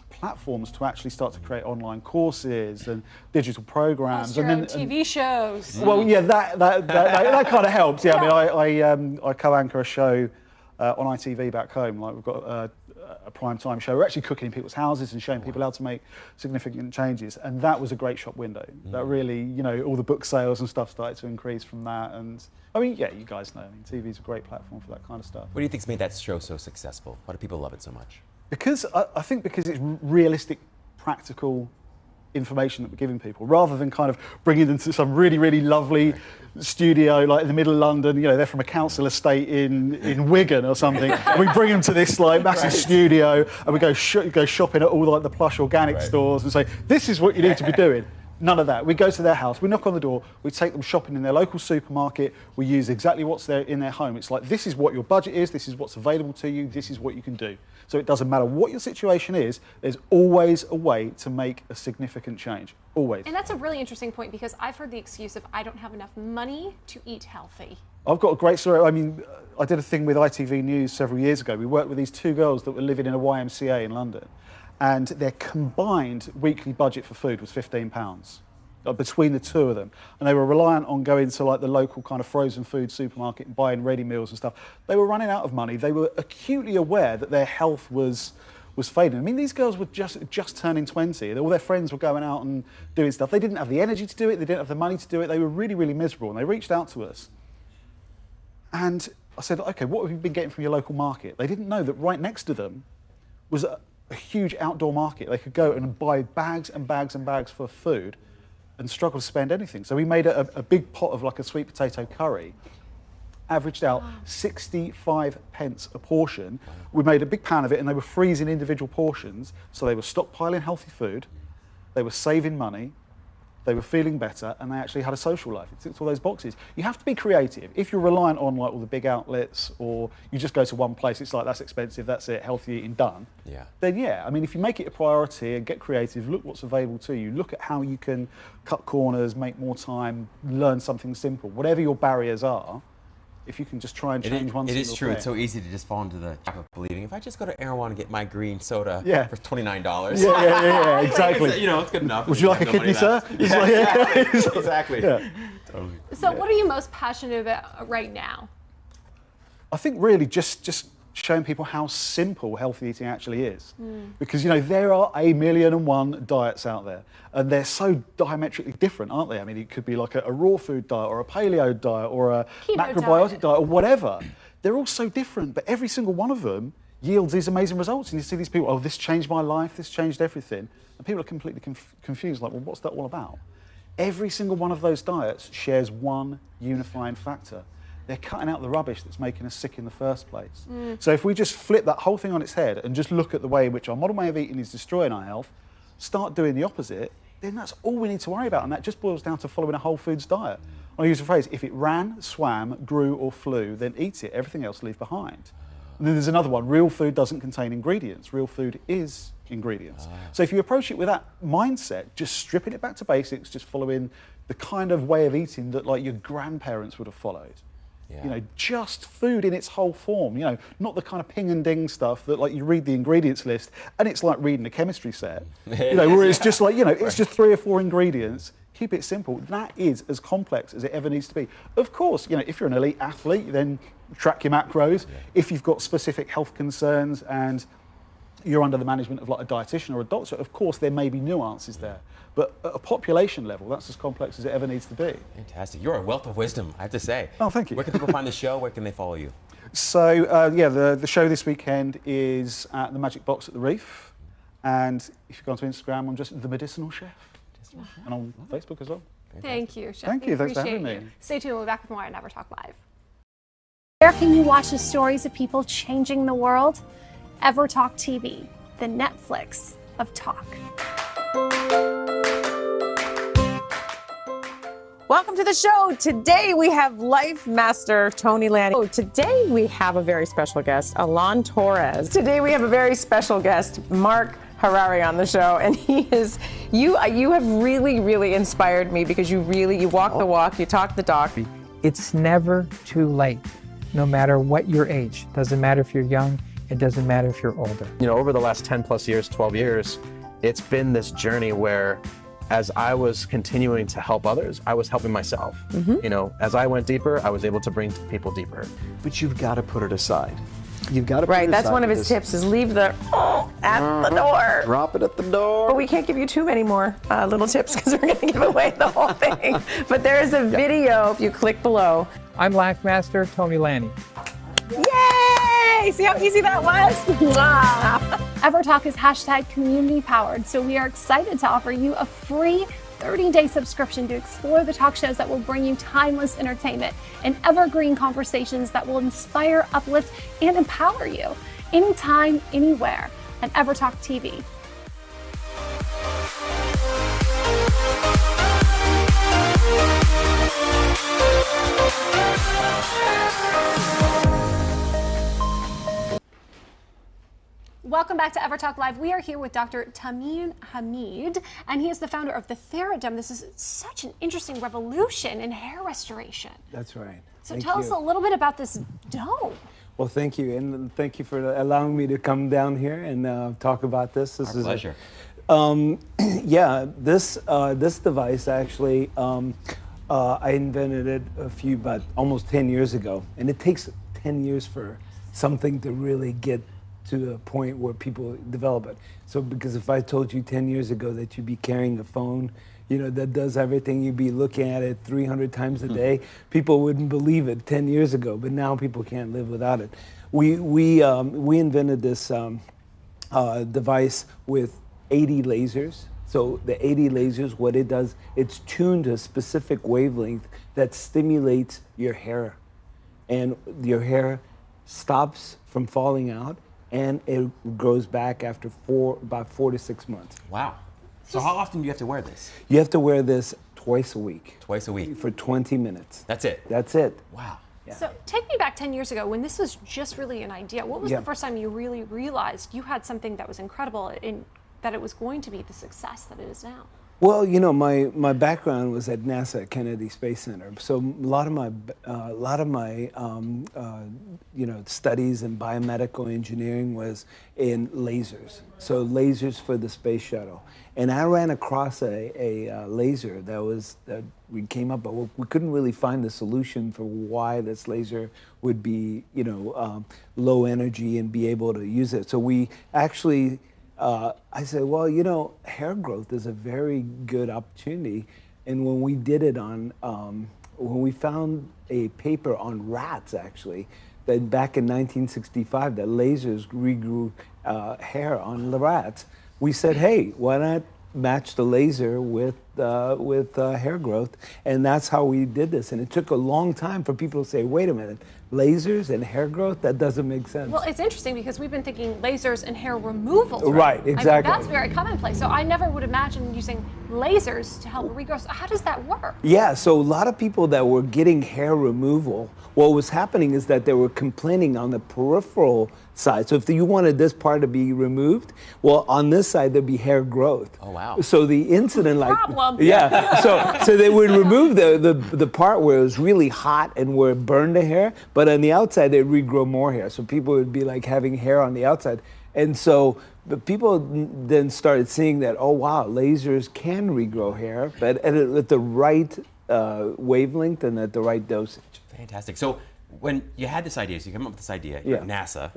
platforms to actually start to create online courses and digital programs. Your own TV shows. Well, yeah, that kind of helps. Yeah, I mean, I co-anchor a show on ITV back home. Like we've got a prime time show. We're actually cooking in people's houses and showing people how to make significant changes, and that was a great shop window. That really, all the book sales and stuff started to increase from that. And I mean, yeah, you guys know. I mean, TV's a great platform for that kind of stuff. What do you think's made that show so successful? Why do people love it so much? Because I think because it's realistic, practical information that we're giving people, rather than kind of bringing them to some really lovely studio like in the middle of London. They're from a council estate in Wigan or something. And we bring them to this like massive studio, and we go shopping at all like the plush organic stores and say, this is what you need to be doing. None of that. We go to their house, we knock on the door, we take them shopping in their local supermarket, we use exactly what's there in their home. It's like, this is what your budget is, this is what's available to you, this is what you can do. So it doesn't matter what your situation is, there's always a way to make a significant change. Always. And that's a really interesting point, because I've heard the excuse of, I don't have enough money to eat healthy. I've got a great story. I mean, I did a thing with ITV News several years ago. We worked with these 2 girls that were living in a YMCA in London, and their combined weekly budget for food was £15 between the 2 of them, and they were reliant on going to like the local kind of frozen food supermarket and buying ready meals and stuff. They were running out of money. They were acutely aware that their health was fading. I mean, these girls were just turning 20. All their friends were going out and doing stuff. They didn't have the energy to do it. They didn't have the money to do it. They were really miserable, and they reached out to us. And I said, okay, what have you been getting from your local market? They didn't know that right next to them was a huge outdoor market. They could go and buy bags and bags and bags for food and struggle to spend anything. So we made a big pot of like a sweet potato curry, averaged out 65 pence a portion. We made a big pan of it, and they were freezing individual portions, so they were stockpiling healthy food, they were saving money, they were feeling better, and they actually had a social life. It ticked all those boxes. You have to be creative. If you're reliant on like all the big outlets, or you just go to one place, it's like, that's expensive, that's it, healthy eating, done. Yeah. Then yeah, I mean, if you make it a priority and get creative, look what's available to you, look at how you can cut corners, make more time, learn something simple. Whatever your barriers are, if you can just try and change one single thing. It is true. It's so easy to just fall into the trap of believing, if I just go to Erewhon and get my green soda for $29. Yeah, exactly. You know, it's good enough. Would you like a kidney, sir? Yeah, exactly. Yeah. Totally. So what are you most passionate about right now? I think really just showing people how simple healthy eating actually is. Because, you know, there are 1,000,001 diets out there, and they're so diametrically different, aren't they? I mean, it could be like a raw food diet, or a paleo diet, or a macrobiotic diet, or whatever. They're all so different, but every single one of them yields these amazing results. And you see these people, oh, this changed my life, this changed everything. And people are completely confused, like, well, what's that all about? Every single one of those diets shares one unifying factor. They're cutting out the rubbish that's making us sick in the first place. So if we just flip that whole thing on its head and just look at the way in which our modern way of eating is destroying our health, start doing the opposite, then that's all we need to worry about. And that just boils down to following a whole foods diet. I use the phrase, if it ran, swam, grew or flew, then eat it, everything else leave behind. And then there's another one, real food doesn't contain ingredients, real food is ingredients. So if you approach it with that mindset, just stripping it back to basics, just following the kind of way of eating that like your grandparents would have followed. Yeah. You know, just food in its whole form, you know, not the kind of ping and ding stuff that like you read the ingredients list and it's like reading a chemistry set, you know, where it's just like, you know, it's just 3 or 4 ingredients. Keep it simple. That is as complex as it ever needs to be. Of course, you know, if you're an elite athlete, then track your macros. If you've got specific health concerns and you're under the management of like a dietitian or a doctor, of course there may be nuances there. But at a population level, that's as complex as it ever needs to be. Fantastic. You're a wealth of wisdom, I have to say. Oh, thank you. Where can people find the show? Where can they follow you? So, yeah, the show this weekend is at the Magic Box at the Reef. And if you go onto Instagram, I'm just The Medicinal Chef. And on Facebook as well. Thank you, Chef. Thank you. Thanks for having me. Stay tuned. We'll be back with more at EverTalk Live. Where can you watch the stories of people changing the world? EverTalk TV, the Netflix of talk. Welcome to the show. Today we have Life Master Tony Lanny. Oh, today we have a very special guest, Alon Torres. Today we have a very special guest, Mark Harari, on the show, and he is, you have really inspired me because you walk the walk, you talk the talk. It's never too late, no matter what your age. Doesn't matter if you're young, it doesn't matter if you're older. You know, over the last 10 plus years, 12 years, it's been this journey where as I was continuing to help others, I was helping myself. You know, as I went deeper, I was able to bring people deeper. But you've got to put it aside. You've got to put it aside. Right, that's one of his tips, is leave the at the door. Drop it at the door. But we can't give you too many more little tips because we're going to give away the whole thing. But there is a video if you click below. I'm Life Master Tony Lanny. Yay! See how easy that was? EverTalk is #community powered, so we are excited to offer you a free 30-day subscription to explore the talk shows that will bring you timeless entertainment and evergreen conversations that will inspire, uplift, and empower you anytime, anywhere at EverTalk TV. Welcome back to EverTalk Live. We are here with Dr. Tamim Hamid, and he is the founder of the Theraderm. This is such an interesting revolution in hair restoration. That's right. So tell us a little bit about this dome. Well, thank you, and thank you for allowing me to come down here and talk about this. This Our is pleasure. Yeah, this device actually, I invented it about almost 10 years ago, and it takes 10 years for something to really get to a point where people develop it. So because if I told you 10 years ago that you'd be carrying a phone, you know, that does everything, you'd be looking at it 300 times a day, people wouldn't believe it 10 years ago, but now people can't live without it. We invented this device with 80 lasers, So the 80 lasers, what it does, it's tuned to a specific wavelength that stimulates your hair. And your hair stops from falling out, and it grows back after about 4 to 6 months. Wow. So how often do you have to wear this? You have to wear this twice a week. Twice a week. For 20 minutes. That's it? That's it. Wow. So take me back 10 years ago when this was just really an idea. What was Yeah. the first time you really realized you had something that was incredible and that it was going to be the success that it is now? Well, you know, my background was at NASA Kennedy Space Center, so a lot of my you know, studies in biomedical engineering was in lasers. So lasers for the space shuttle, and I ran across a laser that we came up, but we couldn't really find the solution for why this laser would be, you know, low energy and be able to use it. So we actually. I said, well, you know, hair growth is a very good opportunity. And when we did it on, when we found a paper on rats, actually, that back in 1965, that lasers regrew hair on the rats, we said, hey, why not match the laser with hair growth? And that's how we did this. And it took a long time for people to say, wait a minute, lasers and hair growth? That doesn't make sense. Well, it's interesting because we've been thinking lasers and hair removal. Right, exactly. I mean, that's very commonplace. So I never would imagine using lasers to help regrow. So how does that work? Yeah, so a lot of people that were getting hair removal, what was happening is that they were complaining on the peripheral side. So if you wanted this part to be removed, well, on this side there'd be hair growth. Oh wow! So the incident, like, problem. yeah, so they would remove the part where it was really hot and where it burned the hair, but on the outside they'd regrow more hair. So people would be like having hair on the outside, and so the people then started seeing that, oh wow, lasers can regrow hair, but at the right wavelength and at the right dosage. Fantastic. So when you had this idea, so you came up with this idea, you're at NASA.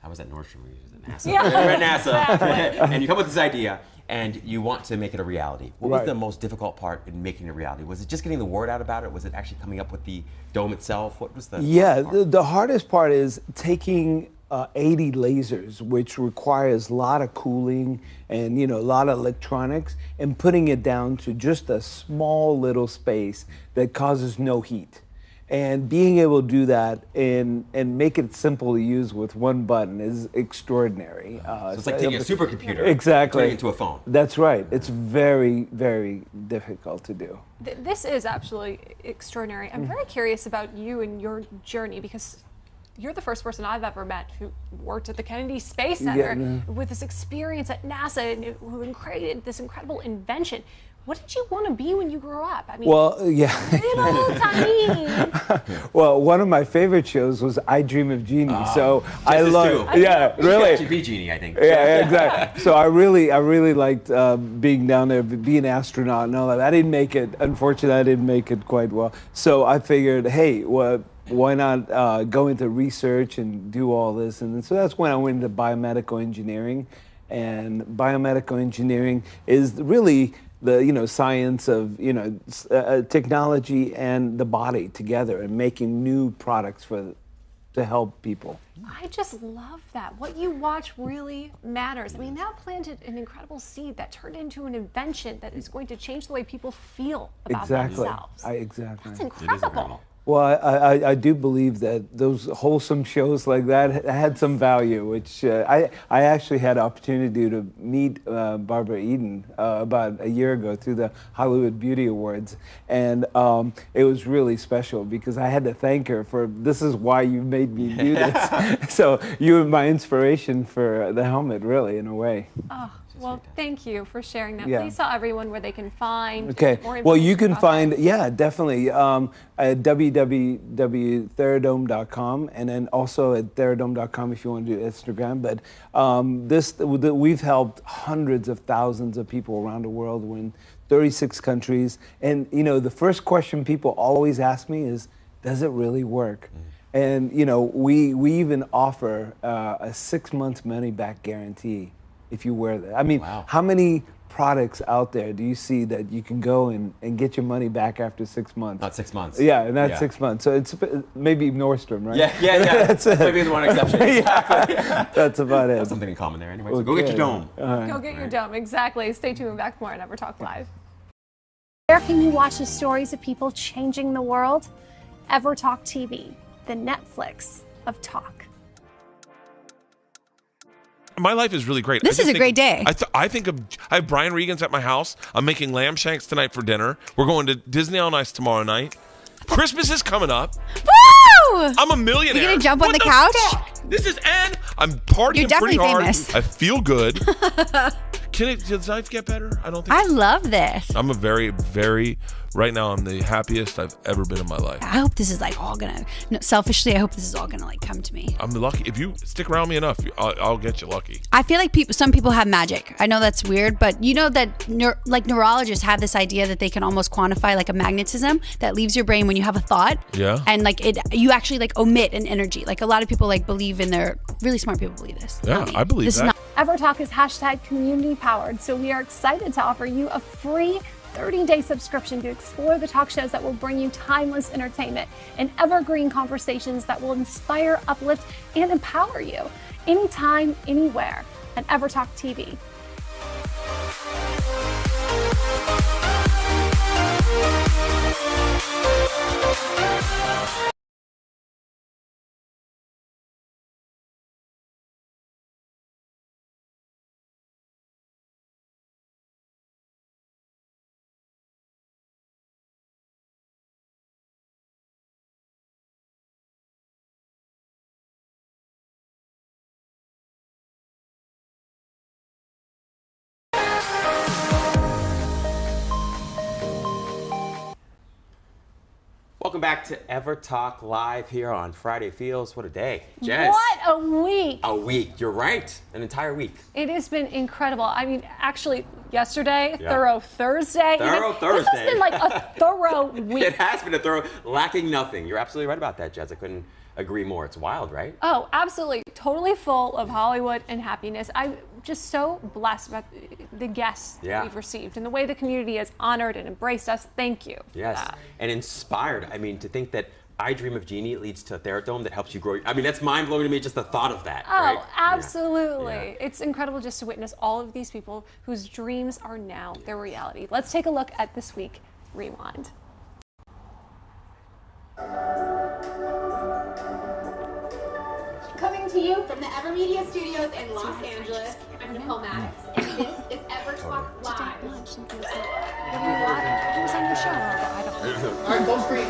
I was at Nordstrom, you was at NASA. Yeah. You're at NASA, and you come up with this idea, and you want to make it a reality. What was Right. the most difficult part in making it a reality? Was it just getting the word out about it? Was it actually coming up with the dome itself? What was the Yeah, hardest part? the hardest part is taking 80 lasers, which requires a lot of cooling and, you know, a lot of electronics, and putting it down to just a small little space that causes no heat. And being able to do that and make it simple to use with one button is extraordinary. So it's like taking a supercomputer, exactly, turning it into a phone. That's right. It's very, very difficult to do. This is absolutely extraordinary. I'm very curious about you and your journey because you're the first person I've ever met who worked at the Kennedy Space Center with this experience at NASA and who created this incredible invention. What did you want to be when you grew up? I mean, Well, yeah. little tiny. Well, one of my favorite shows was I Dream of Jeannie. So I Just love, two. yeah, You really. should actually be Genie, I think. Yeah, exactly. So I really liked being down there, being an astronaut and all that. I didn't make it. Unfortunately, I didn't make it quite well. So I figured, hey, well, why not go into research and do all this? And so that's when I went into biomedical engineering. And biomedical engineering is really the, you know, science of, you know, technology and the body together and making new products to help people. I just love that. What you watch really matters. I mean, that planted an incredible seed that turned into an invention that is going to change the way people feel about themselves. Exactly. That's incredible. Well, I do believe that those wholesome shows like that had some value, which I actually had an opportunity to meet Barbara Eden about a year ago through the Hollywood Beauty Awards. And it was really special because I had to thank her for, this is why you made me do this. So you were my inspiration for the helmet, really, in a way. Oh, well, thank you for sharing that. Yeah. Please tell everyone where they can find Okay. more Well, you information can about find, that. yeah, definitely, at www.theradome.com, and then also at theradome.com if you want to do Instagram. But we've helped hundreds of thousands of people around the world. We're in 36 countries. And, you know, the first question people always ask me is, does it really work? And, you know, we even offer a 6 months money back guarantee if you wear that. I mean, how many products out there do you see that you can go and get your money back after 6 months? Not 6 months. Yeah, not 6 months. So it's maybe Nordstrom, right? Yeah. That's it. Maybe the one exception. Exactly. That's about it. That's something in common there anyway. So go get your dome. Go get your dome, exactly. Stay tuned, back for more on EverTalk Live. Where can you watch the stories of people changing the world? EverTalk TV, the Netflix of talk. My life is really great. This is a great day. I have Brian Regan's at my house. I'm making lamb shanks tonight for dinner. We're going to Disney on Ice tomorrow night. Christmas is coming up. Woo! I'm a millionaire. You gonna jump on What the couch? Fuck? This is I'm partying You're definitely pretty hard. famous. I feel good. Does life get better? I don't think I love this. I'm a very, very, right now I'm the happiest I've ever been in my life. I hope this is like all gonna, no, selfishly, I hope this is all gonna like come to me. I'm lucky. If you stick around me enough, I'll get you lucky. I feel like some people have magic. I know that's weird, but you know that like neurologists have this idea that they can almost quantify like a magnetism that leaves your brain when you have a thought. Yeah. And like you actually like omit an energy. Like a lot of people like believe in really smart people believe this. Yeah, I believe this that. Is not EverTalk is #community powered, so we are excited to offer you a free 30-day subscription to explore the talk shows that will bring you timeless entertainment and evergreen conversations that will inspire, uplift, and empower you anytime, anywhere at EverTalk TV. Welcome back to EverTalk Live here on Friday Feels. What a day. Jess. What a week. A week. You're right. An entire week. It has been incredible. I mean, actually, yesterday, Yeah. Thorough Thursday. Thorough This Thursday. has been like a thorough week. It has been a thorough, lacking nothing. You're absolutely right about that, Jess. I couldn't agree more. It's wild, right? Oh, absolutely. Totally full of Hollywood and happiness. I'm just so blessed about the guests that we've received and the way the community has honored and embraced us. Thank you. Yes. for that. And inspired. I mean, to think that I Dream of Jeannie leads to a Theratome that helps you grow. I mean, that's mind-blowing to me, just the thought of that. Oh, right? absolutely. Yeah. It's incredible just to witness all of these people whose dreams are now their reality. Let's take a look at This Week Rewind. Coming to you from the EverMedia Studios in Los Angeles, I'm Nicole Maddox, and this is EverTalk Live. What do you want? Who's on your show? I don't know. All right, full screen.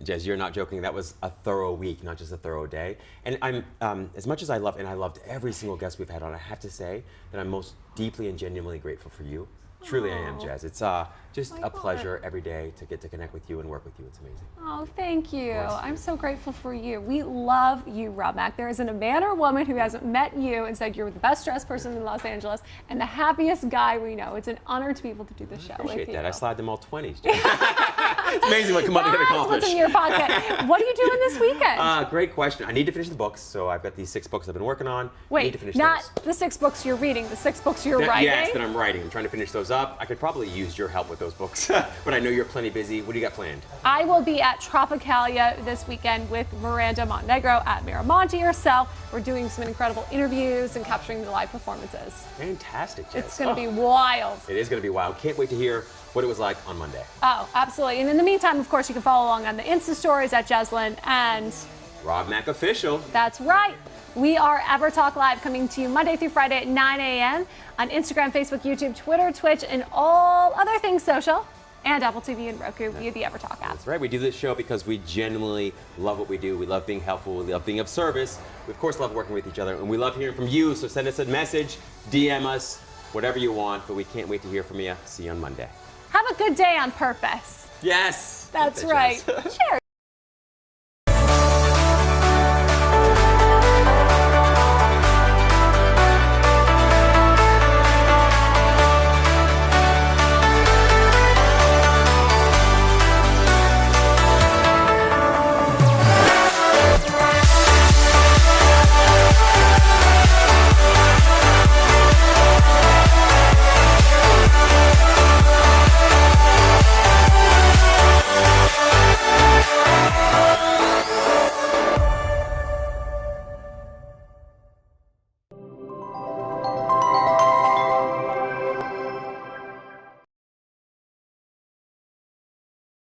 Jez, you're not joking. That was a thorough week, not just a thorough day. And I'm, as much as I love, and I loved every single guest we've had on, I have to say that I'm most deeply and genuinely grateful for you. Truly I am, Jez. It's just a pleasure every day to get to connect with you and work with you. It's amazing. Oh, thank you. I'm so grateful for you. We love you, Rob Mack. There isn't a man or woman who hasn't met you and said you're the best dressed person in Los Angeles and the happiest guy we know. It's an honor to be able to do this show with you. Appreciate that. I slide them all 20s. It's amazing what Monday can accomplish. What's in your pocket? What are you doing this weekend? Great question. I need to finish the books, so I've got these 6 books I've been working on. I need Wait, to finish not those. the 6 books you're reading, the 6 books you're writing? Yes, that I'm writing. I'm trying to finish those up. I could probably use your help with those books, but I know you're plenty busy. What do you got planned? I will be at Tropicalia this weekend with Miranda Montenegro at Miramonte herself. We're doing some incredible interviews and capturing the live performances. Fantastic, Jess. It's going to be wild. It is going to be wild. Can't wait to hear what it was like on Monday. Oh, absolutely. And in the meantime, of course, you can follow along on the Insta stories at Jeslyn and Rob Mack Official. That's right. We are EverTalk Live, coming to you Monday through Friday at 9 a.m. on Instagram, Facebook, YouTube, Twitter, Twitch, and all other things social, and Apple TV and Roku via the EverTalk app. That's right. We do this show because we genuinely love what we do. We love being helpful. We love being of service. We, of course, love working with each other, and we love hearing from you. So send us a message, DM us, whatever you want, but we can't wait to hear from you. See you on Monday. Have a good day on purpose. Yes. That's right. Cheers.